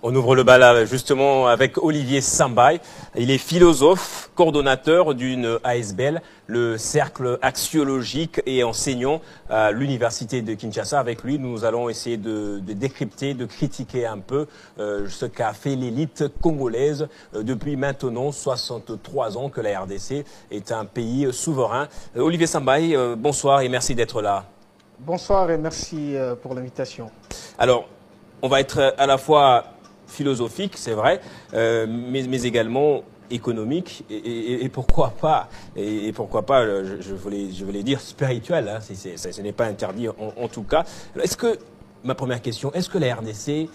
On ouvre le bal là, justement avec Olivier Sambaye. Il est philosophe, coordonnateur d'une ASBL, le cercle axiologique, et enseignant à l'université de Kinshasa. Avec lui, nous allons essayer de décrypter, de critiquer un peu ce qu'a fait l'élite congolaise depuis maintenant 63 ans que la RDC est un pays souverain. Olivier Sambaye, bonsoir et merci d'être là. Bonsoir et merci pour l'invitation. Alors, on va être à la fois philosophique, c'est vrai, mais également économique et pourquoi pas, je voulais dire spirituel, hein, ce n'est pas interdit en tout cas. Ma première question, est-ce que la RDC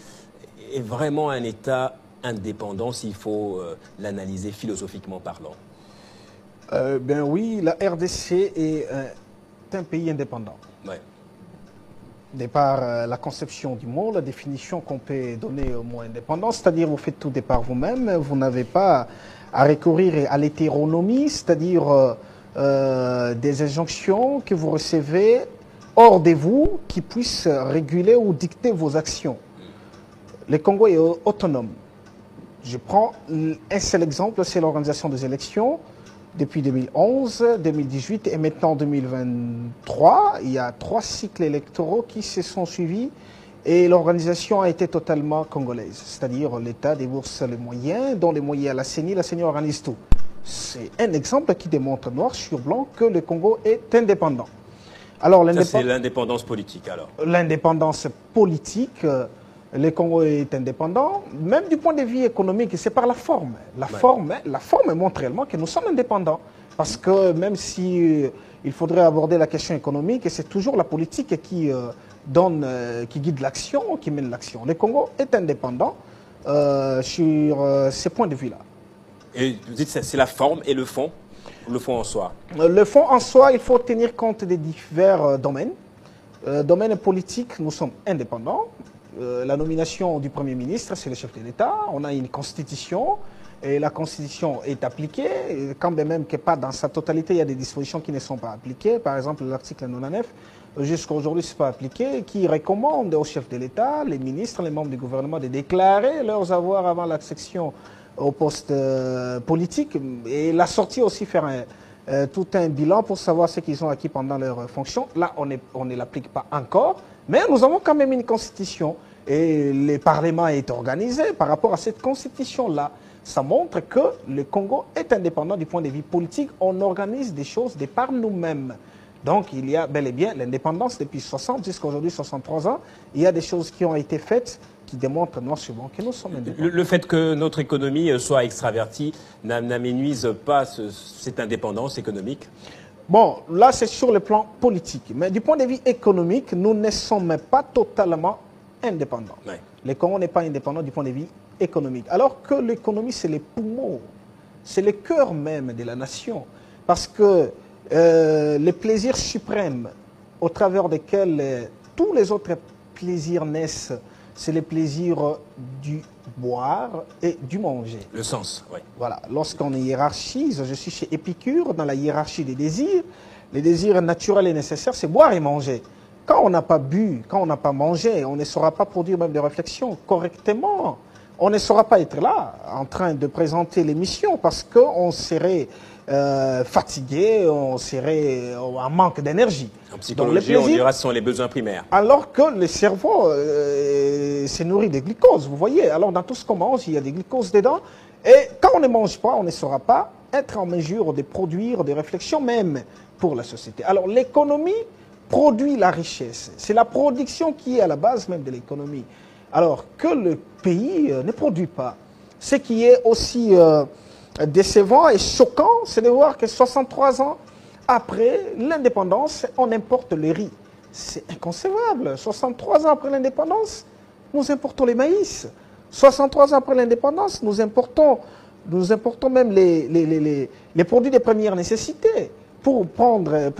est vraiment un État indépendant s'il faut l'analyser philosophiquement parlant? Ben oui, la RDC est un pays indépendant. Ouais. Par la conception du mot, la définition qu'on peut donner au mot indépendant, c'est-à-dire vous faites tout de par vous-même, vous n'avez pas à recourir à l'hétéronomie, c'est-à-dire des injonctions que vous recevez hors de vous qui puissent réguler ou dicter vos actions. Le Congo est autonome. Je prends un seul exemple, c'est l'organisation des élections. Depuis 2011, 2018 et maintenant 2023, il y a 3 cycles électoraux qui se sont suivis et l'organisation a été totalement congolaise. C'est-à-dire l'État débourse les moyens, dont les moyens à la CENI organise tout. C'est un exemple qui démontre noir sur blanc que le Congo est indépendant. Alors, ça, c'est l'indépendance politique alors? L'indépendance politique, le Congo est indépendant, même du point de vue économique, c'est par la forme. La forme montre réellement que nous sommes indépendants. Parce que même si il faudrait aborder la question économique, c'est toujours la politique qui guide l'action, qui mène l'action. Le Congo est indépendant sur ces points de vue-là. Et vous dites que c'est la forme et le fond en soi? Le fond en soi, il faut tenir compte des divers domaines. Domaine politique, nous sommes indépendants. La nomination du Premier ministre, c'est le chef de l'État. On a une constitution et la constitution est appliquée. Quand même que pas dans sa totalité, il y a des dispositions qui ne sont pas appliquées. Par exemple, l'article 99, jusqu'à aujourd'hui, ce n'est pas appliqué, qui recommande au chef de l'État, les ministres, les membres du gouvernement de déclarer leurs avoirs avant l'accession au poste politique. Et la sortie aussi faire tout un bilan pour savoir ce qu'ils ont acquis pendant leur fonction. Là, on ne l'applique pas encore. Mais nous avons quand même une constitution et le Parlement est organisé par rapport à cette constitution-là. Ça montre que le Congo est indépendant du point de vue politique. On organise des choses de par nous-mêmes. Donc il y a bel et bien l'indépendance depuis 60 jusqu'à aujourd'hui, 63 ans. Il y a des choses qui ont été faites qui démontrent noir sur blanc que nous sommes indépendants. Le fait que notre économie soit extravertie n'amenuise pas cette indépendance économique? Bon, là, c'est sur le plan politique. Mais du point de vue économique, nous ne sommes pas totalement indépendants. Ouais. Le Congo n'est pas indépendant du point de vue économique. Alors que l'économie, c'est les poumons, c'est le cœur même de la nation. Parce que les plaisirs suprêmes au travers desquels tous les autres plaisirs naissent, c'est les plaisirs du boire et du manger. Le sens, oui. Voilà. Lorsqu'on hiérarchise, je suis chez Épicure, dans la hiérarchie des désirs, les désirs naturels et nécessaires, c'est boire et manger. Quand on n'a pas bu, quand on n'a pas mangé, on ne saura pas produire même des réflexions correctement. On ne saura pas être là, en train de présenter l'émission, parce qu'on serait fatigué, on serait en manque d'énergie. En psychologie, on dira que ce sont les besoins primaires. Alors que le cerveau se nourrit de glucose, vous voyez. Alors dans tout ce qu'on mange, il y a des glucoses dedans. Et quand on ne mange pas, on ne saura pas être en mesure de produire des réflexions même pour la société. Alors l'économie produit la richesse. C'est la production qui est à la base même de l'économie. Alors que le pays ne produit pas. Ce qui est aussi décevant et choquant, c'est de voir que 63 ans après l'indépendance, on importe le riz. C'est inconcevable. 63 ans après l'indépendance, nous importons les maïs. 63 ans après l'indépendance, nous importons même les produits de première nécessité. Pour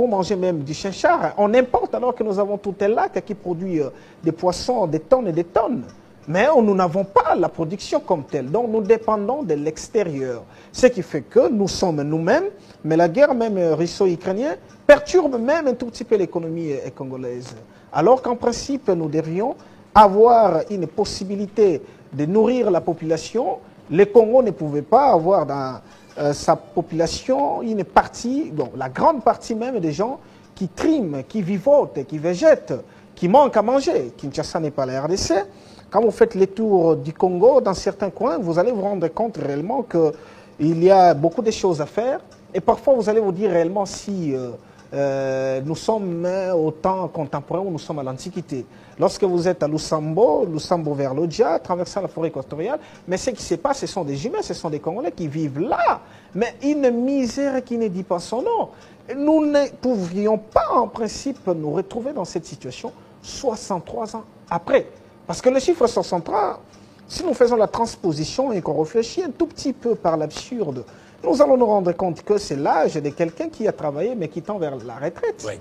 manger même du chinchard, on importe alors que nous avons tout un lac qui produit des poissons, des tonnes et des tonnes. Mais nous n'avons pas la production comme telle. Donc nous dépendons de l'extérieur. Ce qui fait que nous sommes nous-mêmes, mais la guerre même russo-ukrainienne perturbe même un tout petit peu l'économie congolaise. Alors qu'en principe, nous devrions avoir une possibilité de nourrir la population. Le Congo ne pouvait pas avoir dans sa population une partie, bon, la grande partie même des gens qui triment, qui vivotent, qui végètent, qui manquent à manger. Kinshasa n'est pas la RDC. Quand vous faites les tours du Congo, dans certains coins, vous allez vous rendre compte réellement qu'il y a beaucoup de choses à faire. Et parfois, vous allez vous dire réellement si nous sommes au temps contemporain ou nous sommes à l'Antiquité. Lorsque vous êtes à Lusambo vers l'Odja, traversant la forêt équatoriale, mais ce qui se passe, ce sont des humains, ce sont des Congolais qui vivent là. Mais une misère qui ne dit pas son nom. Nous ne pouvions pas, en principe, nous retrouver dans cette situation 63 ans après. Parce que le chiffre 63, si nous faisons la transposition et qu'on réfléchit un tout petit peu par l'absurde, nous allons nous rendre compte que c'est l'âge de quelqu'un qui a travaillé mais qui tend vers la retraite. Oui.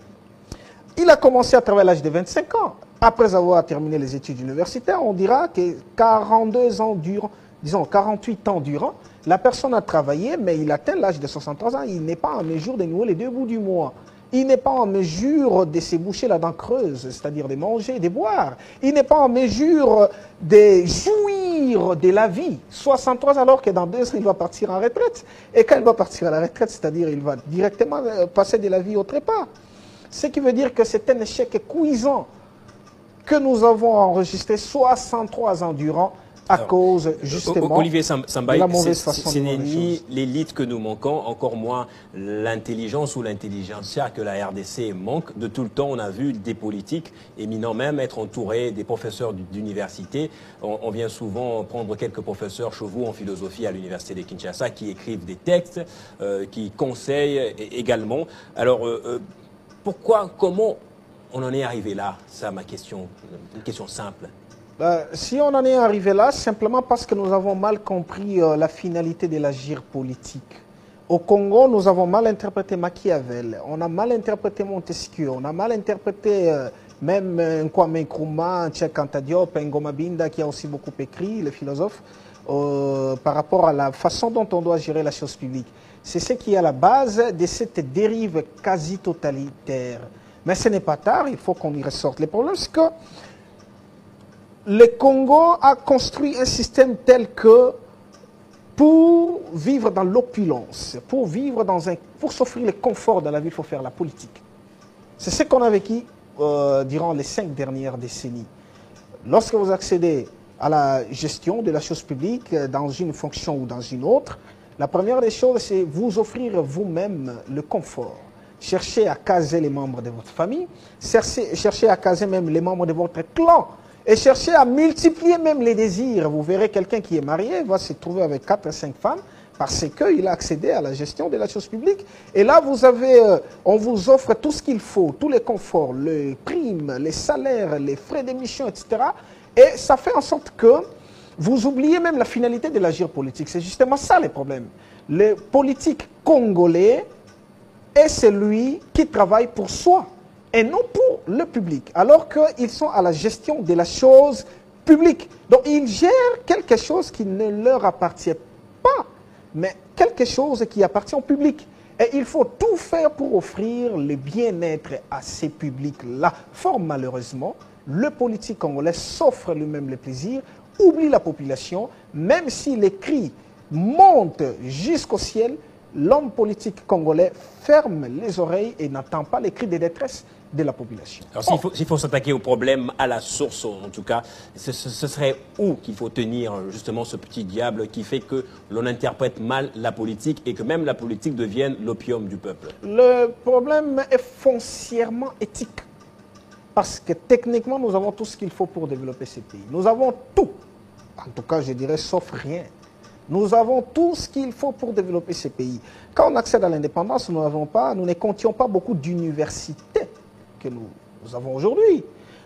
Il a commencé à travailler à l'âge de 25 ans. Après avoir terminé les études universitaires, on dira que 42 ans durant, disons 48 ans durant, la personne a travaillé, mais il atteint l'âge de 63 ans. Il n'est pas en mesure de nouer les deux bouts du mois. Il n'est pas en mesure de se boucher la dent creuse, c'est-à-dire de manger, de boire. Il n'est pas en mesure de jouir de la vie. 63 ans alors que dans 2 ans, il va partir en retraite. Et quand il va partir à la retraite, c'est-à-dire il va directement passer de la vie au trépas. Ce qui veut dire que c'est un échec cuisant que nous avons enregistré 63 ans durant à cause justement Olivier Sambaï, de la mauvaise façon ce n'est ni l'élite que nous manquons, encore moins l'intelligence ou l'intelligentsia que la RDC manque. De tout le temps, on a vu des politiques éminents même être entourés des professeurs d'université. On vient souvent prendre quelques professeurs chevaux en philosophie à l'université de Kinshasa qui écrivent des textes, qui conseillent également. Alors, pourquoi, comment on en est arrivé là? C'est ma question, une question simple. Si on en est arrivé là, simplement parce que nous avons mal compris la finalité de l'agir politique. Au Congo, nous avons mal interprété Machiavel, on a mal interprété Montesquieu, on a mal interprété même Kwame Nkrumah, Cheikh Anta Diop, Ngoma Binda qui a aussi beaucoup écrit, les philosophes, par rapport à la façon dont on doit gérer la chose publique. C'est ce qui est à la base de cette dérive quasi totalitaire. Mais ce n'est pas tard, il faut qu'on y ressorte. Le problème, c'est que le Congo a construit un système tel que pour vivre dans l'opulence, pour s'offrir le confort de la vie, il faut faire la politique. C'est ce qu'on a vécu durant les 5 dernières décennies. Lorsque vous accédez à la gestion de la chose publique dans une fonction ou dans une autre, la première des choses, c'est vous offrir vous-même le confort. Cherchez à caser les membres de votre famille, cherchez à caser même les membres de votre clan, et cherchez à multiplier même les désirs. Vous verrez quelqu'un qui est marié va se trouver avec 4 à 5 femmes parce qu'il a accédé à la gestion de la chose publique. Et là, on vous offre tout ce qu'il faut, tous les conforts, les primes, les salaires, les frais d'émission, etc. Et ça fait en sorte que vous oubliez même la finalité de l'agir politique. C'est justement ça le problème. Le politique congolais est celui qui travaille pour soi et non pour le public, alors qu'ils sont à la gestion de la chose publique. Donc ils gèrent quelque chose qui ne leur appartient pas, mais quelque chose qui appartient au public. Et il faut tout faire pour offrir le bien-être à ces publics-là. Fort malheureusement, le politique congolais s'offre lui-même le plaisir, oublie la population, même si les cris montent jusqu'au ciel, l'homme politique congolais ferme les oreilles et n'entend pas les cris de détresse de la population. Alors s'il faut s'attaquer au problème à la source, en tout cas, ce serait où qu'il faut tenir justement ce petit diable qui fait que l'on interprète mal la politique et que même la politique devienne l'opium du peuple? Le problème est foncièrement éthique. Parce que techniquement, nous avons tout ce qu'il faut pour développer ces pays. Nous avons tout. En tout cas, je dirais, sauf rien. Nous avons tout ce qu'il faut pour développer ces pays. Quand on accède à l'indépendance, nous ne comptions pas beaucoup d'universités que nous avons aujourd'hui.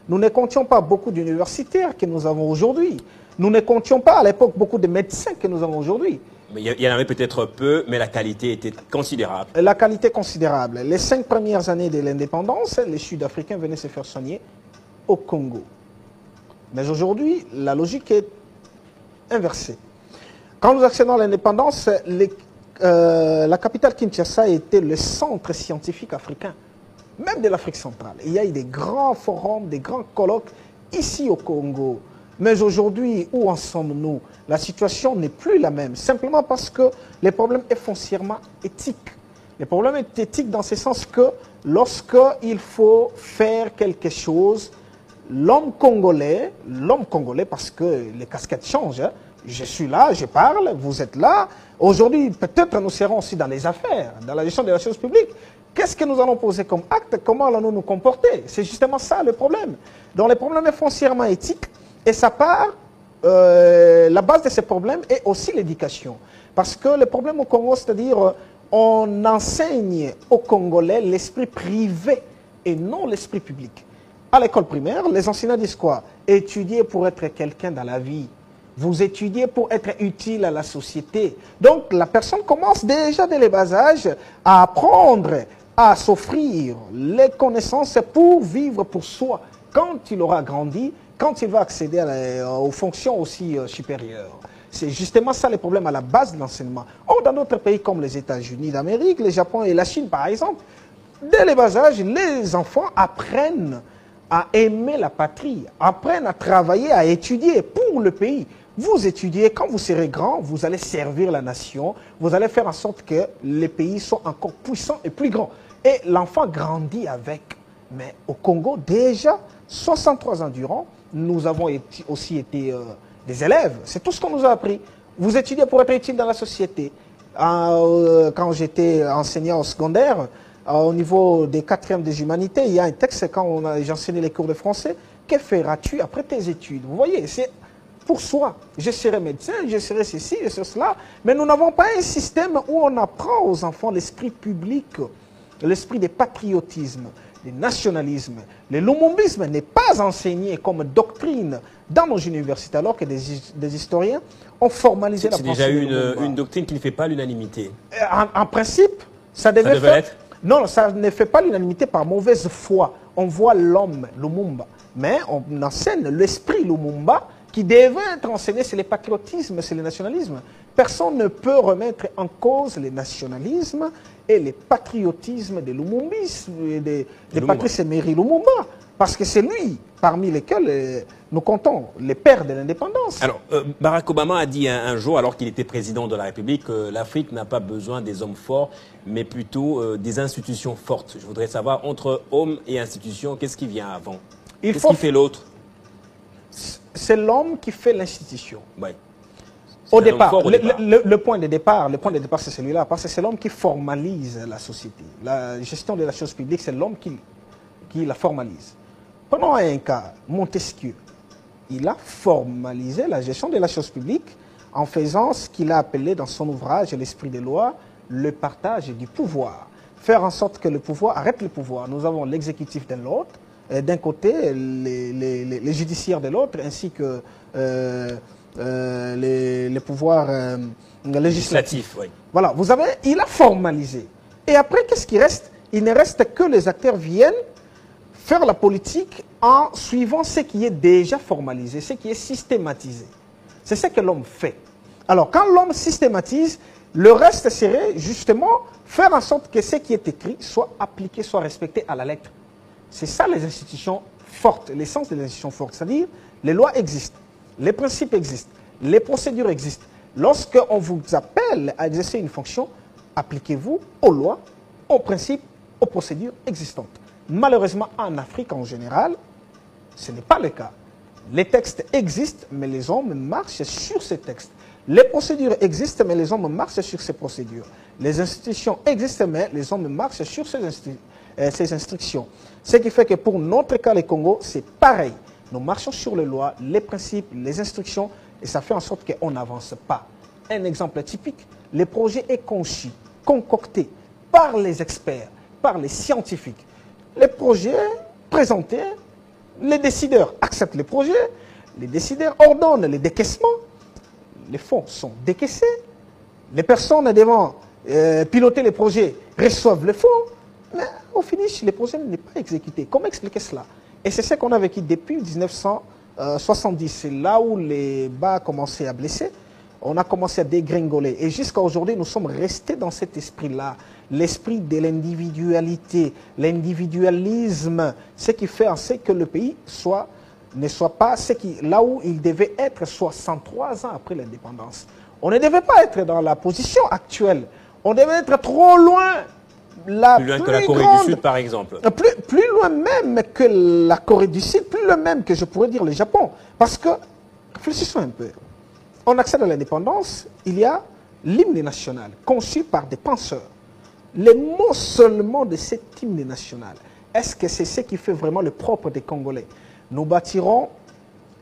Nous ne comptions pas beaucoup d'universitaires que nous avons aujourd'hui. Nous ne comptions pas à l'époque beaucoup de médecins que nous avons aujourd'hui. Mais il y en avait peut-être peu, mais la qualité était considérable. La qualité considérable. Les 5 premières années de l'indépendance, les Sud-Africains venaient se faire soigner au Congo. Mais aujourd'hui, la logique est inversée. Quand nous accédons à l'indépendance, la capitale Kinshasa était le centre scientifique africain, même de l'Afrique centrale. Il y a eu des grands forums, des grands colloques ici au Congo. Mais aujourd'hui, où en sommes-nous? La situation n'est plus la même, simplement parce que le problème est foncièrement éthique. Le problème est éthique dans ce sens que lorsqu'il faut faire quelque chose, l'homme congolais, parce que les casquettes changent, hein. Je suis là, je parle, vous êtes là. Aujourd'hui, peut-être nous serons aussi dans les affaires, dans la gestion de la chose publique. Qu'est-ce que nous allons poser comme acte? Comment allons-nous nous comporter? C'est justement ça le problème. Donc le problème est foncièrement éthique et ça part, la base de ce problème est aussi l'éducation. Parce que le problème au Congo, c'est-à-dire on enseigne aux Congolais l'esprit privé et non l'esprit public. À l'école primaire, les enseignants disent quoi? Étudier pour être quelqu'un dans la vie. Vous étudiez pour être utile à la société. Donc la personne commence déjà dès le bas âge à apprendre, à s'offrir les connaissances pour vivre pour soi. Quand il aura grandi, quand il va accéder aux fonctions aussi supérieures. C'est justement ça le problème à la base de l'enseignement. Or, dans d'autres pays comme les États-Unis d'Amérique, le Japon et la Chine par exemple, dès le bas âge, les enfants apprennent à aimer la patrie, apprennent à travailler, à étudier pour le pays. Vous étudiez, quand vous serez grand, vous allez servir la nation, vous allez faire en sorte que les pays soient encore puissants et plus grands. Et l'enfant grandit avec. Mais au Congo, déjà, 63 ans durant, nous avons aussi été des élèves. C'est tout ce qu'on nous a appris. Vous étudiez pour être utile dans la société. Quand j'étais enseignant au secondaire, au niveau des 4e des humanités, il y a un texte, quand j'enseignais les cours de français, que feras-tu après tes études? Vous voyez, c'est pour soi. Je serai médecin, je serai ceci, je serai cela. Mais nous n'avons pas un système où on apprend aux enfants l'esprit public, l'esprit de patriotisme, du nationalisme. Le lumumbisme n'est pas enseigné comme doctrine dans nos universités, alors que des historiens ont formalisé la pensée. C'est déjà une doctrine qui ne fait pas l'unanimité. En principe, ça devait faire... Non, ça ne fait pas l'unanimité par mauvaise foi. On voit l'homme, Lumumba. Mais on enseigne l'esprit Lumumba qui devait être enseigné, c'est le patriotisme, c'est le nationalisme. Personne ne peut remettre en cause le nationalisme et le patriotisme de Lumumbisme, de Patrice Emery Lumumba. Parce que c'est lui, parmi lesquels nous comptons, les pères de l'indépendance. Alors, Barack Obama a dit un jour, alors qu'il était président de la République, que l'Afrique n'a pas besoin des hommes forts, mais plutôt des institutions fortes. Je voudrais savoir, entre hommes et institutions, qu'est-ce qui vient avant? Qu'est-ce qui fait l'autre? C'est l'homme qui fait l'institution. Oui. Au départ, le point de départ, c'est celui-là, parce que c'est l'homme qui formalise la société. La gestion de la chose publique, c'est l'homme qui la formalise. Prenons un cas, Montesquieu. Il a formalisé la gestion de la chose publique en faisant ce qu'il a appelé dans son ouvrage L'esprit des lois, le partage du pouvoir. Faire en sorte que le pouvoir arrête le pouvoir. Nous avons l'exécutif d'un côté, les judiciaires de l'autre, ainsi que les pouvoirs législatifs. Oui. Voilà, il a formalisé. Et après, qu'est-ce qui reste? Il ne reste que les acteurs viennent faire la politique en suivant ce qui est déjà formalisé, ce qui est systématisé. C'est ce que l'homme fait. Alors, quand l'homme systématise, le reste serait justement faire en sorte que ce qui est écrit soit appliqué, soit respecté à la lettre. C'est ça les institutions fortes, l'essence des institutions fortes. C'est-à-dire, les lois existent, les principes existent, les procédures existent. Lorsqu'on vous appelle à exercer une fonction, appliquez-vous aux lois, aux principes, aux procédures existantes. Malheureusement, en Afrique en général, ce n'est pas le cas. Les textes existent, mais les hommes marchent sur ces textes. Les procédures existent, mais les hommes marchent sur ces procédures. Les institutions existent, mais les hommes marchent sur ces instructions. Ce qui fait que pour notre cas, les Congo, c'est pareil. Nous marchons sur les lois, les principes, les instructions, et ça fait en sorte qu'on n'avance pas. Un exemple typique, le projet est conçu, concocté par les experts, par les scientifiques. Les projets présentés, les décideurs acceptent les projets, les décideurs ordonnent les décaissements, les fonds sont décaissés, les personnes devant piloter les projets reçoivent les fonds, mais au finish, les projets n'est pas exécuté. Comment expliquer cela? Et c'est ce qu'on a vécu depuis 1970. C'est là où les bas ont commencé à blesser. On a commencé à dégringoler. Et jusqu'à aujourd'hui, nous sommes restés dans cet esprit-là. L'esprit de l'individualité, l'individualisme, ce qui fait en sorte que le pays soit ne soit pas là où il devait être 63 ans après l'indépendance. On ne devait pas être dans la position actuelle. On devait être trop loin. Plus loin que la Corée du Sud, par exemple. Plus loin même que la Corée du Sud, plus loin même que je pourrais dire le Japon. Parce que, réfléchissons un peu. On accède à l'indépendance, il y a l'hymne national, conçu par des penseurs. Les mots seulement de cet hymne national, est-ce que c'est ce qui fait vraiment le propre des Congolais? Nous bâtirons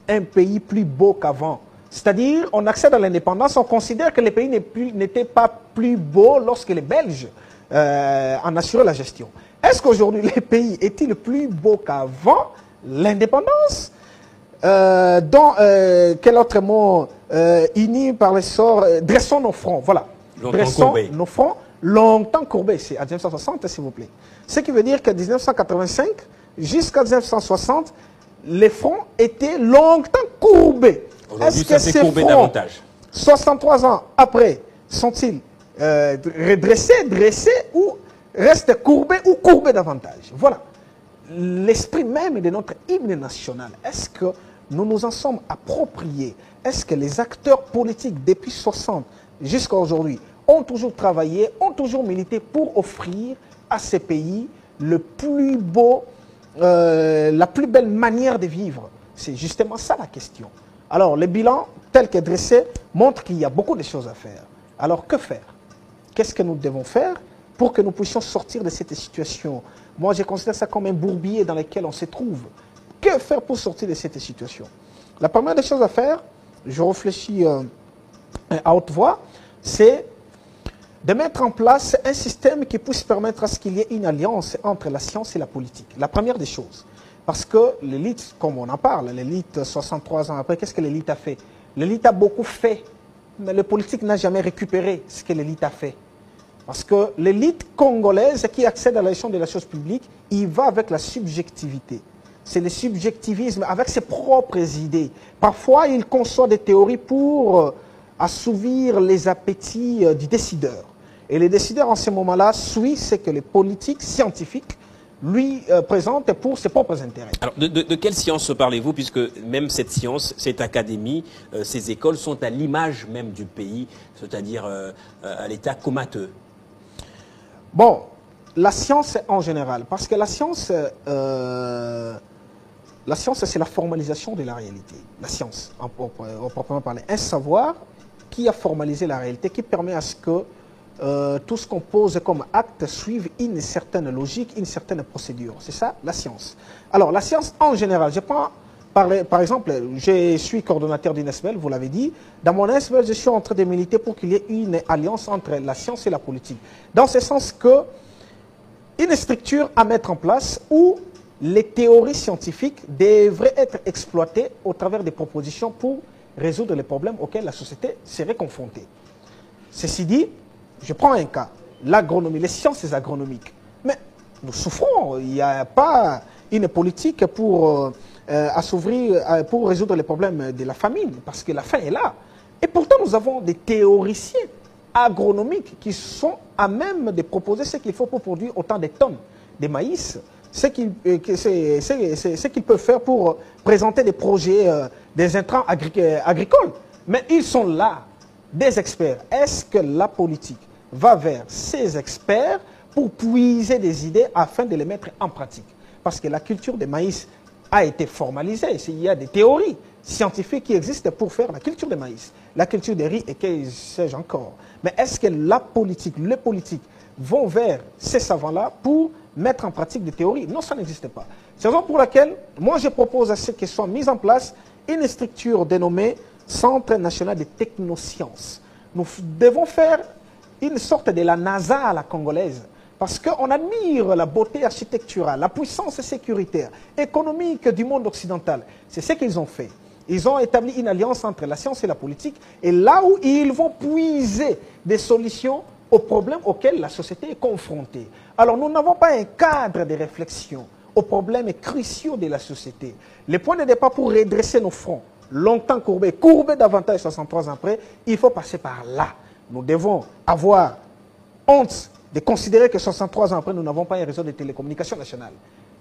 un pays plus beau qu'avant. C'est-à-dire, on accède à l'indépendance, on considère que le pays n'était pas plus beau lorsque les Belges en assuraient la gestion. Est-ce qu'aujourd'hui, le pays est-il plus beau qu'avant l'indépendance? Quel autre mot uni par les sorts, dressons nos fronts, voilà. Dressons nos fronts, longtemps courbés, c'est à 1960, s'il vous plaît. Ce qui veut dire que 1985 jusqu'à 1960, les fronts étaient longtemps courbés. Aujourd'hui, ça s'est courbé davantage. 63 ans après, sont-ils redressés, dressés ou restent courbés ou courbés davantage? Voilà. L'esprit même de notre hymne national, est-ce que nous nous en sommes appropriés? Est-ce que les acteurs politiques depuis 60 jusqu'à aujourd'hui ont toujours travaillé, ont toujours milité pour offrir à ces pays le plus beau, la plus belle manière de vivre? C'est justement ça la question. Alors, le bilan tel que dressé montre qu'il y a beaucoup de choses à faire. Alors, que faire? Qu'est-ce que nous devons faire pour que nous puissions sortir de cette situation? Moi, je considère ça comme un bourbier dans lequel on se trouve. Que faire pour sortir de cette situation? La première des choses à faire, je réfléchis à haute voix, c'est de mettre en place un système qui puisse permettre à ce qu'il y ait une alliance entre la science et la politique. La première des choses. Parce que l'élite, comme on en parle, l'élite 63 ans après, qu'est-ce que l'élite a fait? L'élite a beaucoup fait, mais le politique n'a jamais récupéré ce que l'élite a fait. Parce que l'élite congolaise qui accède à la gestion de la chose publique, il va avec la subjectivité. C'est le subjectivisme avec ses propres idées. Parfois, il conçoit des théories pour assouvir les appétits du décideur. Et le décideur, en ce moment-là, suit ce que les politiques scientifiques lui présentent pour ses propres intérêts. Alors, de quelle science parlez-vous, puisque même cette science, cette académie, ces écoles sont à l'image même du pays, c'est-à-dire à l'état comateux? Bon, la science en général, parce que la science, c'est la formalisation de la réalité. La science, en proprement parler. Un savoir qui a formalisé la réalité, qui permet à ce que tout ce qu'on pose comme acte suive une certaine logique, une certaine procédure. C'est ça, la science. Alors, la science en général, je prends, par exemple, je suis coordonnateur d'une SBL, vous l'avez dit. Dans mon SBL, je suis en train de militer pour qu'il y ait une alliance entre la science et la politique. Dans ce sens que, une structure à mettre en place où les théories scientifiques devraient être exploitées au travers des propositions pour résoudre les problèmes auxquels la société serait confrontée. Ceci dit, je prends un cas, l'agronomie, les sciences agronomiques. Mais nous souffrons, il n'y a pas une politique pour résoudre les problèmes de la famine, parce que la faim est là. Et pourtant, nous avons des théoriciens agronomiques qui sont à même de proposer ce qu'il faut pour produire autant de tonnes de maïs, ce qu'ils peuvent faire pour présenter des projets, des intrants agricoles. Mais ils sont là, des experts. Est-ce que la politique va vers ces experts pour puiser des idées afin de les mettre en pratique? Parce que la culture des maïs a été formalisée. Il y a des théories scientifiques qui existent pour faire la culture des maïs, la culture des riz et que sais-je encore. Mais est-ce que la politique, les politiques vont vers ces savants-là pour mettre en pratique des théories? Non, ça n'existe pas. C'est la raison pour laquelle moi je propose à ce que soit mise en place une structure dénommée Centre national de technosciences. Nous devons faire une sorte de la NASA à la congolaise. Parce qu'on admire la beauté architecturale, la puissance sécuritaire, économique du monde occidental. C'est ce qu'ils ont fait. Ils ont établi une alliance entre la science et la politique. Et là où ils vont puiser des solutions aux problèmes auxquels la société est confrontée. Alors nous n'avons pas un cadre de réflexion aux problèmes cruciaux de la société. Les points de départ pour redresser nos fronts, longtemps courbés davantage 63 ans après, il faut passer par là. Nous devons avoir honte de considérer que 63 ans après, nous n'avons pas un réseau de télécommunications nationales.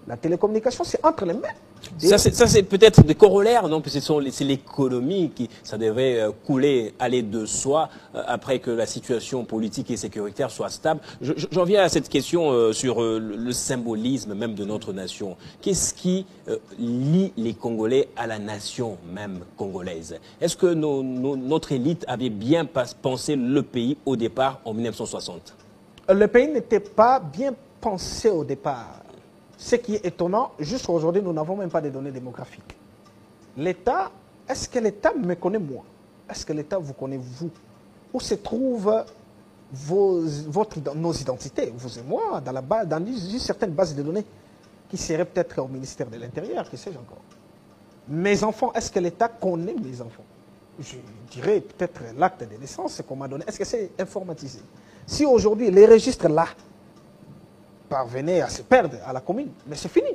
La télécommunication, c'est entre les mains. Ça, c'est peut-être des corollaires, non? C'est l'économie qui, ça devrait couler, aller de soi, après que la situation politique et sécuritaire soit stable. J'en viens à cette question sur le symbolisme même de notre nation. Qu'est-ce qui lie les Congolais à la nation même congolaise? Est-ce que notre élite avait bien pensé le pays au départ en 1960? Le pays n'était pas bien pensé au départ. Ce qui est étonnant, jusqu'à aujourd'hui, nous n'avons même pas de données démographiques. L'État, est-ce que l'État me connaît moi? Est-ce que l'État vous connaît vous? Où se trouvent nos identités, vous et moi, dans une certaine base de données, qui serait peut-être au ministère de l'Intérieur, qui sais-je encore. Mes enfants, est-ce que l'État connaît mes enfants? Je dirais peut-être l'acte de naissance qu'on m'a donné. Est-ce que c'est informatisé? Si aujourd'hui, les registres là, parvenaient à se perdre à la commune, mais c'est fini.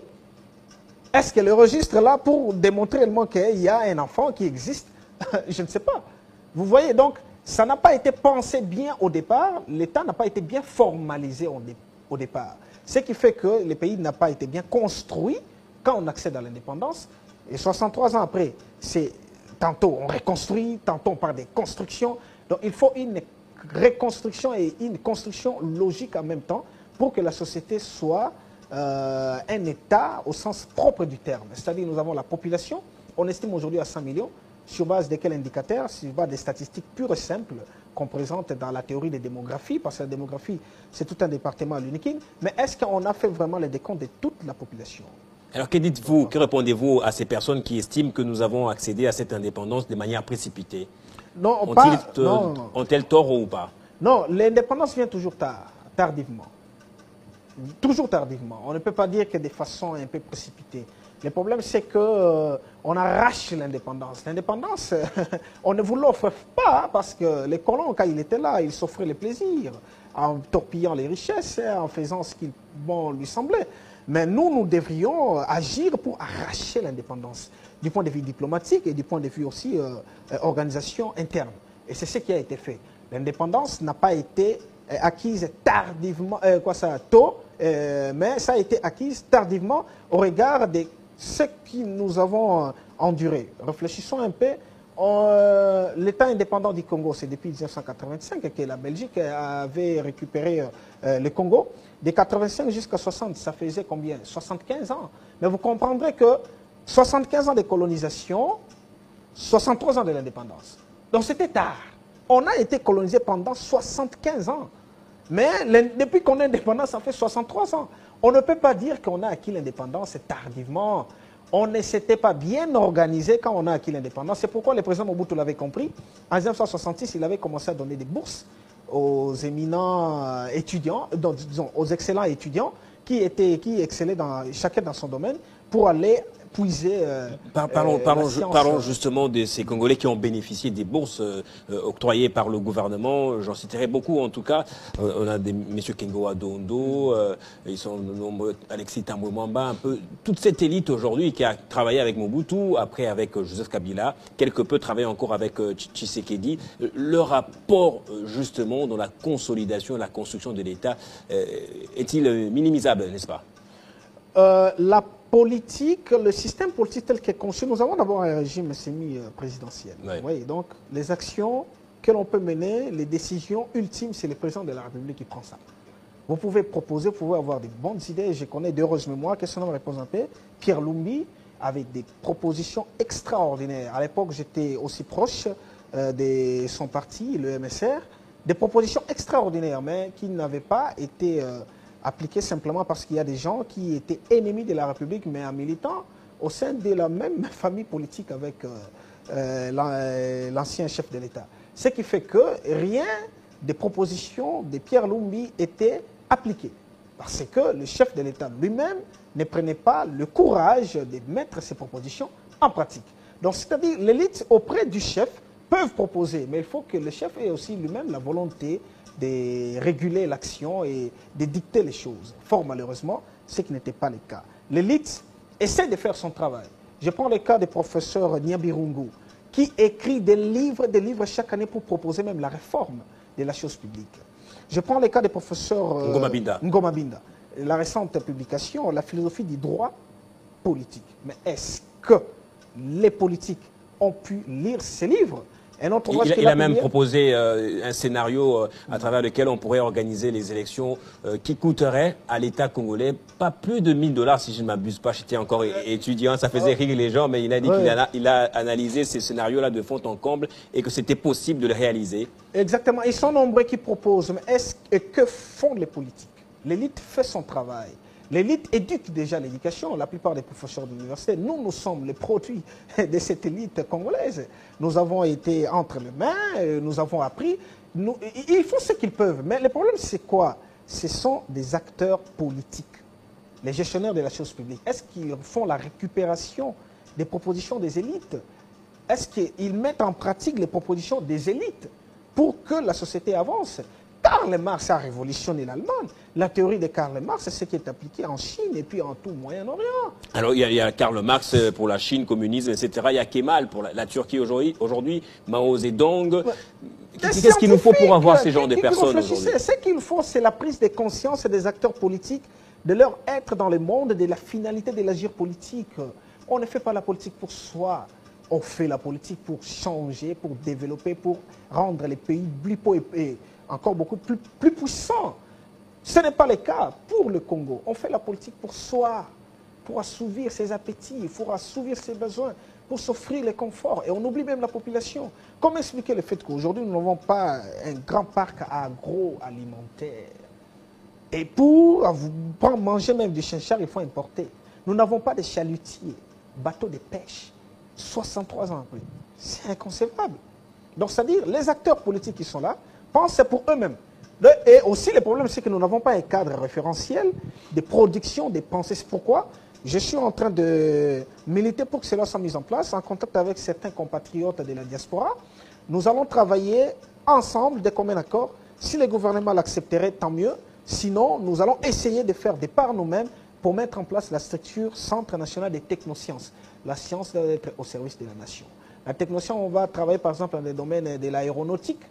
Est-ce que le registre là, pour démontrer réellement qu'il y a un enfant qui existe, je ne sais pas. Vous voyez, donc, ça n'a pas été pensé bien au départ, l'État n'a pas été bien formalisé au départ. Ce qui fait que le pays n'a pas été bien construit quand on accède à l'indépendance. Et 63 ans après, c'est tantôt on reconstruit, tantôt on parle de construction. Donc il faut une reconstruction et une construction logique en même temps, pour que la société soit un État au sens propre du terme. C'est-à-dire nous avons la population, on estime aujourd'hui à 100 millions, sur base de quel indicateur? Sur base des statistiques pures et simples qu'on présente dans la théorie des démographies, parce que la démographie, c'est tout un département à l'UNIKIN, mais est-ce qu'on a fait vraiment le décompte de toute la population? Alors que dites-vous, que répondez-vous à ces personnes qui estiment que nous avons accédé à cette indépendance de manière précipitée? Non, ont-elles tort ou pas? Non, l'indépendance vient toujours tardivement. Toujours tardivement. On ne peut pas dire que de façon un peu précipitée. Le problème, c'est qu'on arrache l'indépendance. L'indépendance, on ne vous l'offre pas parce que les colons, quand ils étaient là, ils s'offraient le plaisir en torpillant les richesses, en faisant ce qui lui semblait. Mais nous devrions agir pour arracher l'indépendance du point de vue diplomatique et du point de vue aussi organisation interne. Et c'est ce qui a été fait. L'indépendance n'a pas été acquise tardivement, tôt, mais ça a été acquise tardivement au regard de ce que nous avons enduré. Réfléchissons un peu. L'État indépendant du Congo, c'est depuis 1985 que la Belgique avait récupéré le Congo. De 85 jusqu'à 60, ça faisait combien? 75 ans. Mais vous comprendrez que 75 ans de colonisation, 63 ans de l'indépendance. Donc c'était tard. On a été colonisé pendant 75 ans. Mais depuis qu'on est indépendant, ça fait 63 ans. On ne peut pas dire qu'on a acquis l'indépendance tardivement. On ne s'était pas bien organisé quand on a acquis l'indépendance. C'est pourquoi le président Mobutu l'avait compris. En 1966, il avait commencé à donner des bourses aux éminents étudiants, disons, aux excellents étudiants qui excellaient chacun dans son domaine pour aller puiser. Parlons justement de ces Congolais qui ont bénéficié des bourses octroyées par le gouvernement. J'en citerai beaucoup en tout cas. On a M. Kengo Adondo, ils sont nombreux, Alexis Tambwe Mwamba, un peu toute cette élite aujourd'hui qui a travaillé avec Mobutu, après avec Joseph Kabila, quelque peu travaillé encore avec Tshisekedi. Le rapport justement dans la consolidation, la construction de l'État est-il minimisable, n'est-ce pas? La politique, le système politique tel qu'est conçu, nous avons d'abord un régime semi-présidentiel. Oui. Oui, donc les actions que l'on peut mener, les décisions ultimes, c'est le président de la République qui prend ça. Vous pouvez proposer, vous pouvez avoir des bonnes idées. Je connais d'heureuses mémoires que son nom représentait, Pierre Lumbi, avec des propositions extraordinaires. À l'époque, j'étais aussi proche de son parti, le MSR, des propositions extraordinaires, mais qui n'avaient pas été appliquées simplement parce qu'il y a des gens qui étaient ennemis de la République, mais en militant au sein de la même famille politique avec l'ancien chef de l'État. Ce qui fait que rien des propositions de Pierre Lumbi étaient appliquées. Parce que le chef de l'État lui-même ne prenait pas le courage de mettre ses propositions en pratique. Donc, c'est-à-dire, l'élite auprès du chef peuvent proposer, mais il faut que le chef ait aussi lui-même la volonté de réguler l'action et de dicter les choses. Fort malheureusement, ce qui n'était pas le cas. L'élite essaie de faire son travail. Je prends le cas du professeur Nyabirungu, qui écrit des livres chaque année pour proposer même la réforme de la chose publique. Je prends le cas du professeur Ngoma Binda. Ngoma Binda. la récente publication, la philosophie du droit politique. Mais est-ce que les politiques ont pu lire ces livres? Et il a même proposé un scénario à travers lequel on pourrait organiser les élections qui coûteraient à l'État congolais pas plus de 1 000 $ si je ne m'abuse pas. J'étais encore étudiant, ça faisait rire les gens, mais il a dit qu'il a analysé ces scénarios-là de fond en comble et que c'était possible de le réaliser. Exactement. Ils sont nombreux qui proposent. Mais que font les politiques? L'élite fait son travail. L'élite éduque déjà l'éducation. La plupart des professeurs d'université, nous sommes les produits de cette élite congolaise. Nous avons été entre les mains, nous avons appris. Ils font ce qu'ils peuvent. Mais le problème, c'est quoi? Ce sont des acteurs politiques, les gestionnaires de la chose publique. Est-ce qu'ils font la récupération des propositions des élites? Est-ce qu'ils mettent en pratique les propositions des élites pour que la société avance? Karl Marx a révolutionné l'Allemagne. La théorie de Karl Marx, c'est ce qui est appliqué en Chine et puis en tout Moyen-Orient. Alors, il y a Karl Marx pour la Chine, communisme, etc. Il y a Kemal pour la Turquie aujourd'hui, Mao Zedong. Qu'est-ce qu'il nous faut pour avoir ces genres de personnes aujourd'hui? Ce qu'il faut, c'est la prise de conscience des acteurs politiques, de leur être dans le monde, de la finalité de l'agir politique. On ne fait pas la politique pour soi. On fait la politique pour changer, pour développer, pour rendre les pays plus encore beaucoup plus puissants. Ce n'est pas le cas pour le Congo. On fait la politique pour soi, pour assouvir ses appétits, pour assouvir ses besoins, pour s'offrir le confort. Et on oublie même la population. Comment expliquer le fait qu'aujourd'hui, nous n'avons pas un grand parc agroalimentaire? Et pour manger même du chinchard, il faut importer. Nous n'avons pas de chalutiers, bateaux de pêche. 63 ans après. C'est inconcevable. Donc, c'est-à-dire, les acteurs politiques qui sont là pensent pour eux-mêmes. Et aussi, le problème, c'est que nous n'avons pas un cadre référentiel de production des pensées. C'est pourquoi je suis en train de militer pour que cela soit mis en place, en contact avec certains compatriotes de la diaspora. Nous allons travailler ensemble, de commun accord. Si le gouvernement l'accepterait, tant mieux. Sinon, nous allons essayer de faire des par nous-mêmes pour mettre en place la structure Centre national des technosciences. La science doit être au service de la nation. La technoscience, on va travailler par exemple dans le domaine de l'aéronautique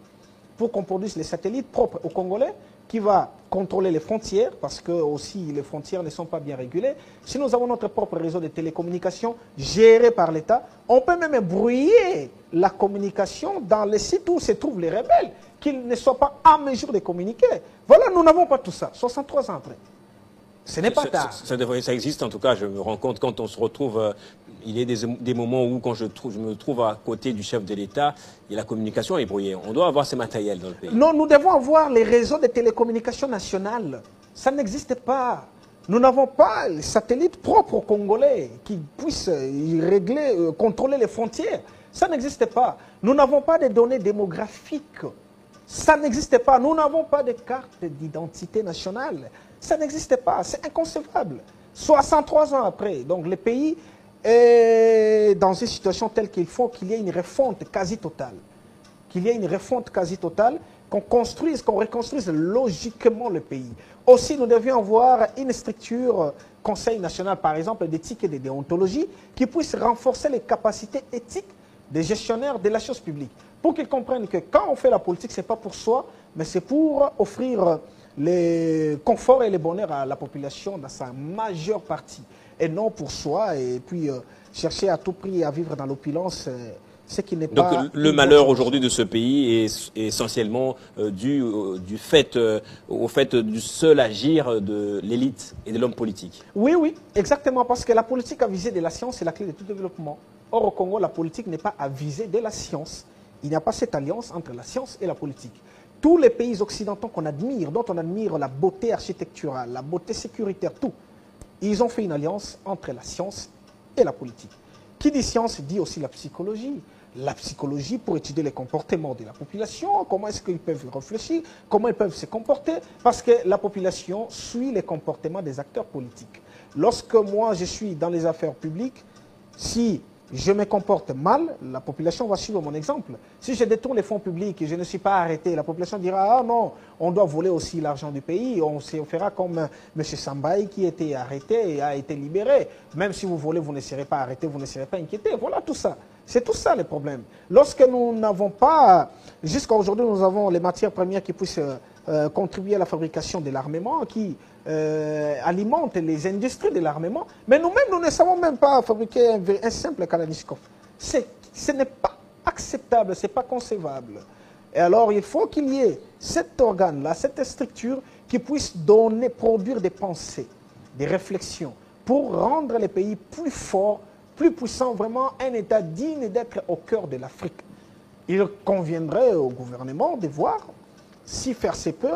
pour qu'on produise les satellites propres aux Congolais qui va contrôler les frontières parce que aussi les frontières ne sont pas bien régulées. Si nous avons notre propre réseau de télécommunications géré par l'État, on peut même brouiller la communication dans les sites où se trouvent les rebelles, qu'ils ne soient pas en mesure de communiquer. Voilà, nous n'avons pas tout ça, 63 ans après. Ce n'est pas tard. Ça existe en tout cas, je me rends compte quand on se retrouve, il y a des moments où quand je me trouve à côté du chef de l'État, et la communication est brouillée. On doit avoir ces matériels dans le pays. Non, nous devons avoir les réseaux de télécommunications nationales. Ça n'existe pas. Nous n'avons pas les satellites propres aux Congolais qui puissent régler, contrôler les frontières. Ça n'existe pas. Nous n'avons pas de données démographiques. Ça n'existe pas. Nous n'avons pas de carte d'identité nationale. Ça n'existe pas. C'est inconcevable. 63 ans après, donc le pays est dans une situation telle qu'il faut qu'il y ait une refonte quasi totale. Qu'il y ait une refonte quasi totale, qu'on construise, qu'on reconstruise logiquement le pays. Aussi, nous devions avoir une structure, Conseil national par exemple, d'éthique et de déontologie, qui puisse renforcer les capacités éthiques des gestionnaires de la chose publique. Pour qu'ils comprennent que quand on fait la politique, ce n'est pas pour soi, mais c'est pour offrir le confort et le bonheur à la population dans sa majeure partie. Et non pour soi, et puis chercher à tout prix à vivre dans l'opulence, ce qui n'est pas... Donc le malheur aujourd'hui de ce pays est essentiellement dû au fait du seul agir de l'élite et de l'homme politique. Oui, oui, exactement, parce que la politique à viser de la science est la clé de tout développement. Or, au Congo, la politique n'est pas à viser de la science. Il n'y a pas cette alliance entre la science et la politique. Tous les pays occidentaux qu'on admire, dont on admire la beauté architecturale, la beauté sécuritaire, tout, ils ont fait une alliance entre la science et la politique. Qui dit science dit aussi la psychologie. La psychologie pour étudier les comportements de la population, comment est-ce qu'ils peuvent réfléchir, comment ils peuvent se comporter, parce que la population suit les comportements des acteurs politiques. Lorsque moi je suis dans les affaires publiques, si je me comporte mal, la population va suivre mon exemple. Si je détourne les fonds publics et je ne suis pas arrêté, la population dira « Ah non, on doit voler aussi l'argent du pays, on fera comme M. Sambaï qui a été arrêté et a été libéré. Même si vous volez, vous ne serez pas arrêté, vous ne serez pas inquiété. » Voilà tout ça. C'est tout ça le problème. Lorsque nous n'avons pas, jusqu'à aujourd'hui, nous avons les matières premières qui puissent contribuer à la fabrication de l'armement, qui alimente les industries de l'armement. Mais nous-mêmes, nous ne savons même pas fabriquer un simple Kalachnikov. Ce n'est pas acceptable, ce n'est pas concevable. Et alors, il faut qu'il y ait cet organe-là, cette structure qui puisse produire des pensées, des réflexions, pour rendre les pays plus forts, plus puissants, vraiment un État digne d'être au cœur de l'Afrique. Il conviendrait au gouvernement de voir si faire se peut,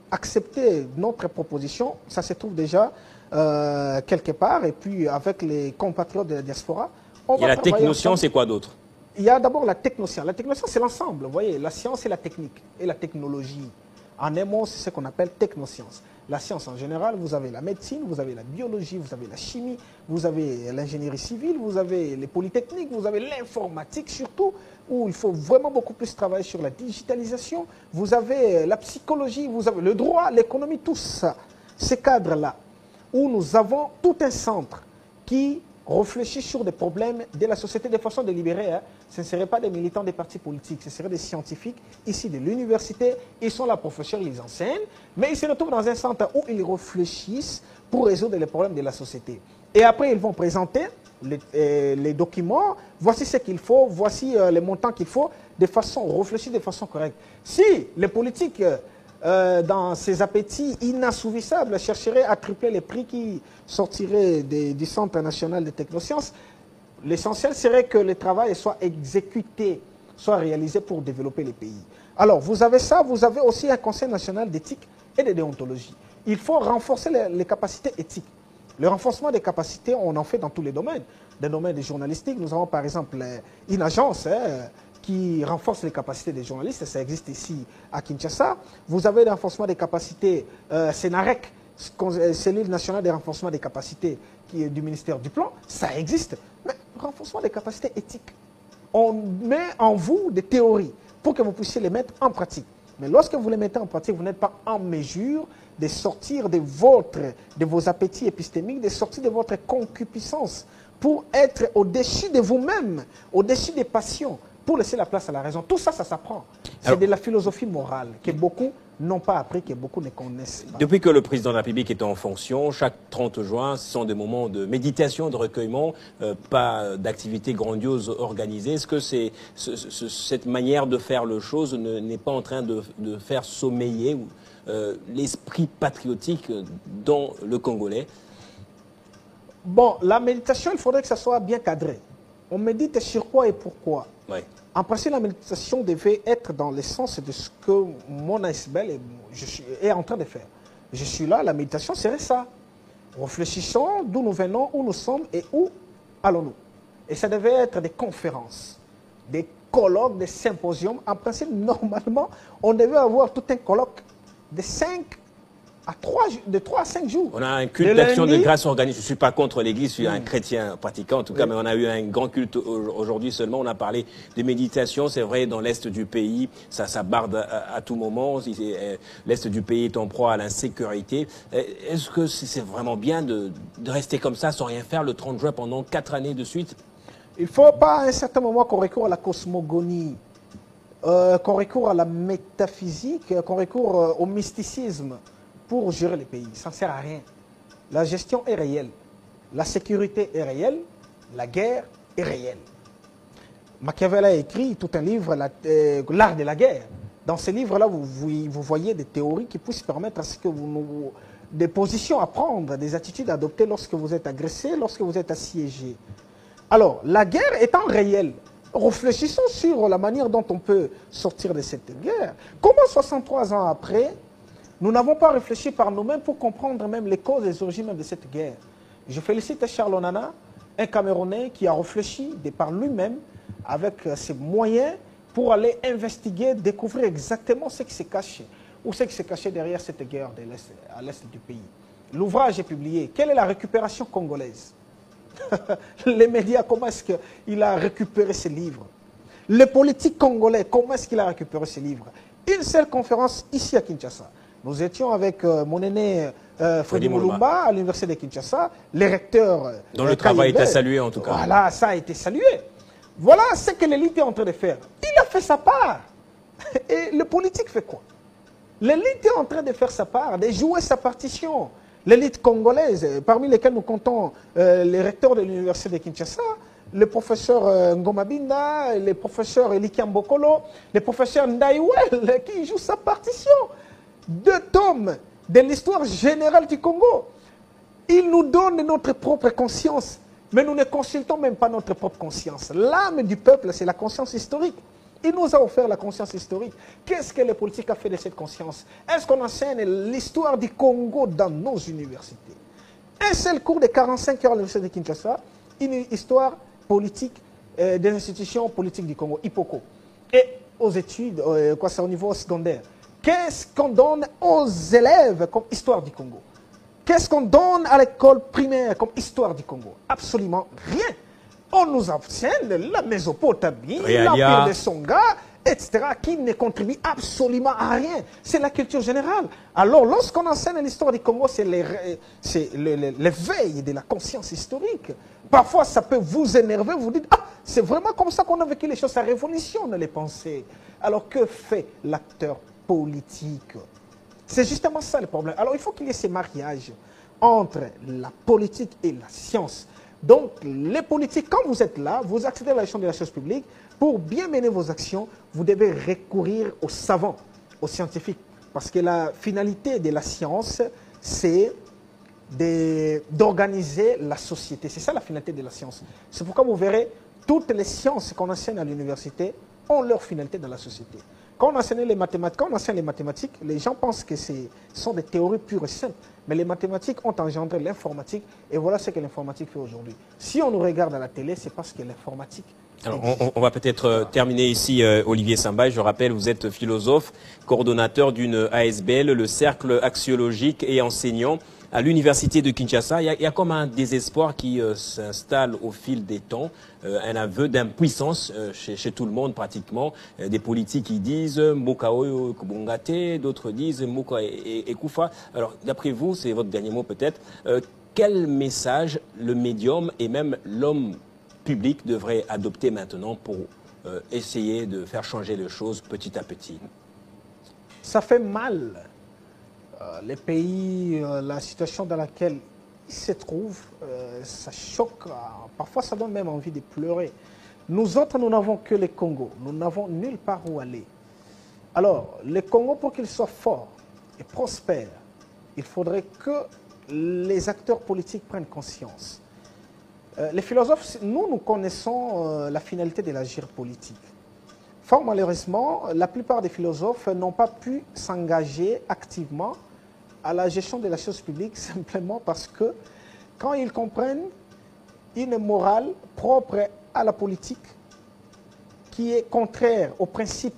accepter notre proposition, ça se trouve déjà quelque part, et puis avec les compatriotes de la diaspora, on va la technoscience, c'est quoi d'autre? Il y a d'abord la technoscience. La technoscience, c'est l'ensemble, vous voyez, la science et la technique, et la technologie. En un mot, c'est ce qu'on appelle technoscience. La science en général, vous avez la médecine, vous avez la biologie, vous avez la chimie, vous avez l'ingénierie civile, vous avez les polytechniques, vous avez l'informatique surtout, où il faut vraiment beaucoup plus travailler sur la digitalisation. Vous avez la psychologie, vous avez le droit, l'économie, tout ça. Ces cadres-là, où nous avons tout un centre qui réfléchit sur des problèmes de la société de façon délibérée. Hein. Ce ne seraient pas des militants des partis politiques, ce seraient des scientifiques ici de l'université. Ils sont là, professeurs, ils enseignent, mais ils se retrouvent dans un centre où ils réfléchissent pour résoudre les problèmes de la société. Et après, ils vont présenter les documents, voici ce qu'il faut, voici les montants qu'il faut, de façon réfléchie, de façon correcte. Si les politiques, dans ces appétits inassouvissables, chercheraient à tripler les prix qui sortiraient du Centre national de technosciences, l'essentiel serait que le travail soit exécuté, soit réalisé pour développer les pays. Alors, vous avez ça, vous avez aussi un Conseil national d'éthique et de déontologie. Il faut renforcer les capacités éthiques. Le renforcement des capacités, on en fait dans tous les domaines. Dans le domaine des journalistiques, nous avons par exemple une agence qui renforce les capacités des journalistes. Ça existe ici à Kinshasa. Vous avez le renforcement des capacités Sénarec, cellule nationale de renforcement des capacités qui est du ministère du Plan. Ça existe. Mais renforcement des capacités éthiques. On met en vous des théories pour que vous puissiez les mettre en pratique. Mais lorsque vous les mettez en pratique, vous n'êtes pas en mesure de sortir de vos appétits épistémiques, de sortir de votre concupiscence pour être au-dessus de vous-même, au-dessus des passions, pour laisser la place à la raison. Tout ça, ça s'apprend. C'est de la philosophie morale que beaucoup n'ont pas appris, que beaucoup ne connaissent pas. Depuis que le président de la République est en fonction, chaque 30 juin, ce sont des moments de méditation, de recueillement, pas d'activités grandioses organisées. Est-ce que cette manière de faire les choses n'est pas en train de faire sommeiller l'esprit patriotique dans le Congolais? Bon, la méditation, il faudrait que ça soit bien cadré. On médite sur quoi et pourquoi. Oui. En principe, la méditation devait être dans l'essence de ce que mon ASBL est en train de faire. Je suis là, la méditation serait ça. Réfléchissons d'où nous venons, où nous sommes et où allons-nous. Et ça devait être des conférences, des colloques, des symposiums. En principe, normalement, on devait avoir tout un colloque de 3 à 5 jours. On a un culte d'action de grâce organisé. Je ne suis pas contre l'Église, je suis un chrétien pratiquant en tout cas, mais on a eu un grand culte aujourd'hui seulement. On a parlé de méditation, c'est vrai, dans l'Est du pays, ça barde à tout moment. L'Est du pays est en proie à l'insécurité. Est-ce que c'est vraiment bien de rester comme ça, sans rien faire, le 30 juin pendant 4 années de suite? Il ne faut pas à un certain moment qu'on recourt à la cosmogonie, qu'on recourt à la métaphysique, qu'on recourt au mysticisme pour gérer les pays. Ça ne sert à rien. La gestion est réelle. La sécurité est réelle. La guerre est réelle. Machiavel a écrit tout un livre, L'art de la guerre. Dans ce livre-là, vous voyez des théories qui puissent permettre à ce que des positions à prendre, des attitudes à adopter lorsque vous êtes agressé, lorsque vous êtes assiégé. Alors, la guerre étant réelle, réfléchissons sur la manière dont on peut sortir de cette guerre. Comment 63 ans après, nous n'avons pas réfléchi par nous-mêmes pour comprendre même les causes et les origines même de cette guerre. Je félicite Charles Onana, un Camerounais qui a réfléchi de par lui-même avec ses moyens pour aller investiguer, découvrir exactement ce qui s'est caché, ou ce qui s'est caché derrière cette guerre à l'est du pays. L'ouvrage est publié. Quelle est la récupération congolaise? Les médias, comment est-ce qu'il a récupéré ces livres? Les politiques congolais, comment est-ce qu'il a récupéré ces livres? Une seule conférence ici à Kinshasa. Nous étions avec mon aîné Freddy Mulumba à l'université de Kinshasa, les recteurs... dont le travail est à saluer en tout cas. Voilà, ça a été salué. Voilà ce que l'élite est en train de faire. Il a fait sa part. Et le politique fait quoi? L'élite est en train de faire sa part, de jouer sa partition. L'élite congolaise, parmi lesquelles nous comptons les recteurs de l'université de Kinshasa, le professeur Ngoma Binda, le professeur Elikiam Bokolo, le professeur Ndaïwel, qui joue sa partition. 2 tomes de l'histoire générale du Congo. Ils nous donnent notre propre conscience, mais nous ne consultons même pas notre propre conscience. L'âme du peuple, c'est la conscience historique. Il nous a offert la conscience historique. Qu'est-ce que les politiques ont fait de cette conscience? Est-ce qu'on enseigne l'histoire du Congo dans nos universités? Un seul cours de 45 heures à l'université de Kinshasa, une histoire politique des institutions politiques du Congo, IPOCO. Et aux études, c'est au niveau secondaire. Qu'est-ce qu'on donne aux élèves comme histoire du Congo? Qu'est-ce qu'on donne à l'école primaire comme histoire du Congo? Absolument rien. On nous enseigne la Mésopotamie, l'Empire de Songa, etc., qui ne contribue absolument à rien. C'est la culture générale. Alors, lorsqu'on enseigne l'histoire du Congo, c'est l'éveil de la conscience historique. Parfois, ça peut vous énerver, vous dites, ah, c'est vraiment comme ça qu'on a vécu les choses, ça révolutionne les pensées. Alors, que fait l'acteur politique? C'est justement ça le problème. Alors, il faut qu'il y ait ces mariages entre la politique et la science. Donc, les politiques, quand vous êtes là, vous accédez à la gestion de la chose publique, pour bien mener vos actions, vous devez recourir aux savants, aux scientifiques. Parce que la finalité de la science, c'est d'organiser la société. C'est ça la finalité de la science. C'est pourquoi vous verrez, toutes les sciences qu'on enseigne à l'université ont leur finalité dans la société. Quand on enseigne les mathématiques, les gens pensent que ce sont des théories pures et simples. Mais les mathématiques ont engendré l'informatique, et voilà ce que l'informatique fait aujourd'hui. Si on nous regarde à la télé, c'est parce que l'informatique... Alors, on va peut-être terminer ici, Olivier Sambaï. Je rappelle, vous êtes philosophe, coordonnateur d'une ASBL, le Cercle axiologique et enseignant à l'université de Kinshasa. Il y a comme un désespoir qui s'installe au fil des temps, un aveu d'impuissance chez tout le monde pratiquement. Des politiques qui disent Mokao Kubongate, d'autres disent Moka et Koufa. Alors, d'après vous, c'est votre dernier mot peut-être, quel message le médium et même l'homme public devrait adopter maintenant pour essayer de faire changer les choses petit à petit? Ça fait mal. Les pays, la situation dans laquelle ils se trouvent, ça choque. Parfois, ça donne même envie de pleurer. Nous autres, nous n'avons que le Congo. Nous n'avons nulle part où aller. Alors, le Congo, pour qu'il soit fort et prospère, il faudrait que les acteurs politiques prennent conscience. Les philosophes, nous connaissons la finalité de l'agir politique. Fort malheureusement, la plupart des philosophes n'ont pas pu s'engager activement à la gestion de la chose publique simplement parce que quand ils comprennent une morale propre à la politique qui est contraire aux principes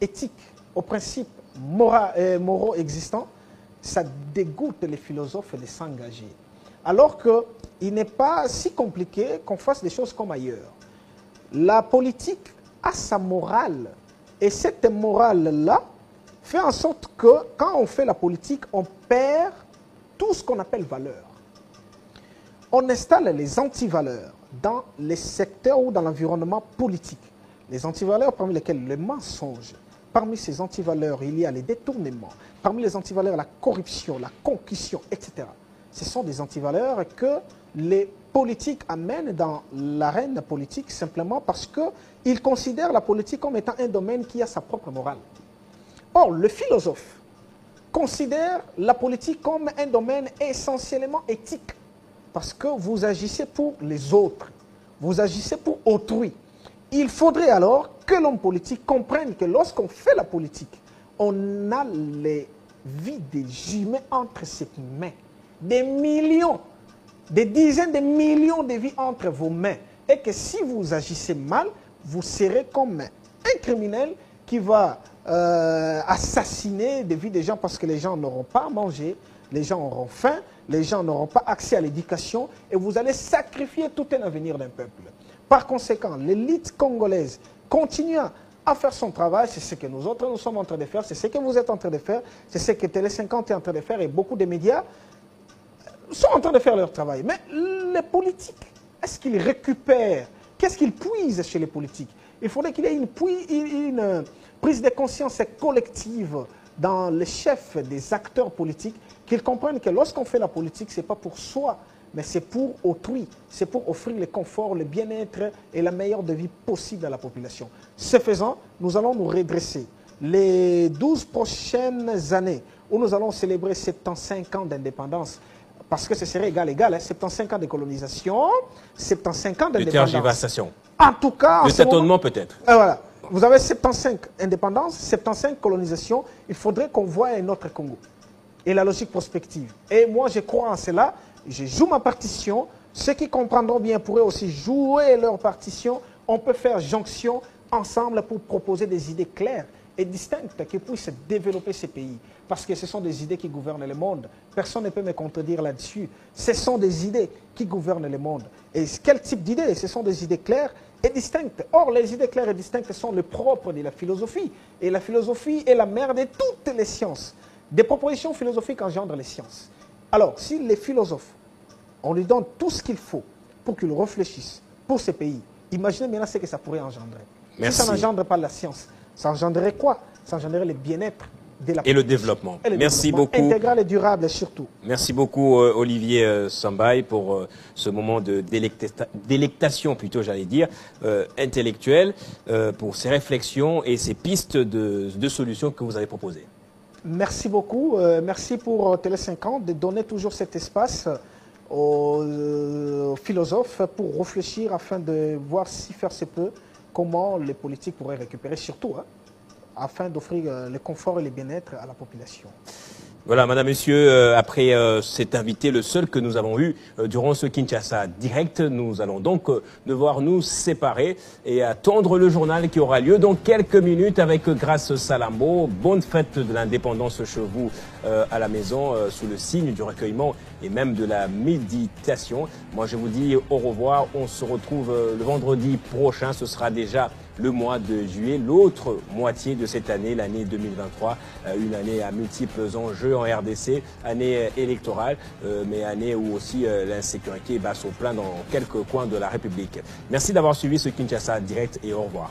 éthiques, aux principes moraux existants, ça dégoûte les philosophes de s'engager. Alors qu'il n'est pas si compliqué qu'on fasse des choses comme ailleurs. La politique a sa morale. Et cette morale-là fait en sorte que quand on fait la politique, on perd tout ce qu'on appelle valeur. On installe les antivaleurs dans les secteurs ou dans l'environnement politique. Les antivaleurs parmi lesquels le mensonge. Parmi ces antivaleurs, il y a les détournements. Parmi les antivaleurs, la corruption, la concussion, etc. Ce sont des antivaleurs que les politiques amènent dans l'arène politique simplement parce qu'ils considèrent la politique comme étant un domaine qui a sa propre morale. Or, le philosophe considère la politique comme un domaine essentiellement éthique parce que vous agissez pour les autres, vous agissez pour autrui. Il faudrait alors que l'homme politique comprenne que lorsqu'on fait la politique, on a les vies des humains entre ses mains. Des millions, des dizaines de millions de vies entre vos mains. Et que si vous agissez mal, vous serez comme un criminel qui va assassiner des vies des gens parce que les gens n'auront pas à manger, les gens auront faim, les gens n'auront pas accès à l'éducation et vous allez sacrifier tout un avenir d'un peuple. Par conséquent, l'élite congolaise continue à faire son travail, c'est ce que nous autres nous sommes en train de faire, c'est ce que vous êtes en train de faire, c'est ce que Télé 50 est en train de faire et beaucoup de médias sont en train de faire leur travail. Mais les politiques, est-ce qu'ils récupèrent? Qu'est-ce qu'ils puisent chez les politiques? Il faudrait qu'il y ait une prise de conscience collective dans les chefs des acteurs politiques, qu'ils comprennent que lorsqu'on fait la politique, ce n'est pas pour soi, mais c'est pour autrui. C'est pour offrir le confort, le bien-être et la meilleure de vie possible à la population. Ce faisant, nous allons nous redresser. Les 12 prochaines années où nous allons célébrer 75 ans d'indépendance, parce que ce serait égal, hein, 75 ans de colonisation, 75 ans d'indépendance. De tergiversation. En tout cas... De tâtonnement peut-être. Voilà. Vous avez 75 indépendance, 75 colonisation. Il faudrait qu'on voie un autre Congo. Et la logique prospective. Et moi, je crois en cela. Je joue ma partition. Ceux qui comprendront bien pourraient aussi jouer leur partition. On peut faire jonction ensemble pour proposer des idées claires et distinctes qui puissent développer ces pays. Parce que ce sont des idées qui gouvernent le monde. Personne ne peut me contredire là-dessus. Ce sont des idées qui gouvernent le monde. Et quel type d'idées? Ce sont des idées claires et distinctes. Or, les idées claires et distinctes sont le propre de la philosophie. Et la philosophie est la mère de toutes les sciences. Des propositions philosophiques engendrent les sciences. Alors, si les philosophes, on lui donne tout ce qu'il faut pour qu'il réfléchisse pour ces pays, imaginez maintenant ce que ça pourrait engendrer. Merci. Si ça n'engendre pas la science, ça engendrerait quoi? Ça engendrerait le bien-être de la population. Et le développement. Merci beaucoup. Intégral et durable surtout. Merci beaucoup Olivier Sambaye pour ce moment de délectation, plutôt j'allais dire, intellectuelle, pour ces réflexions et ces pistes de solutions que vous avez proposées. Merci beaucoup. Merci pour Télé 50 de donner toujours cet espace aux philosophes pour réfléchir afin de voir si faire se peut, comment les politiques pourraient récupérer surtout, hein, afin d'offrir le confort et le bien-être à la population. Voilà, madame, monsieur, après cet invité, le seul que nous avons eu durant ce Kinshasa direct, nous allons donc devoir nous séparer et attendre le journal qui aura lieu dans quelques minutes avec Grace Salambo. Bonne fête de l'indépendance chez vous à la maison, sous le signe du recueillement et même de la méditation. Moi, je vous dis au revoir. On se retrouve le vendredi prochain. Ce sera déjà le mois de juillet, l'autre moitié de cette année, l'année 2023, une année à multiples enjeux en RDC, année électorale, mais année où aussi l'insécurité bat son plein dans quelques coins de la République. Merci d'avoir suivi ce Kinshasa direct et au revoir.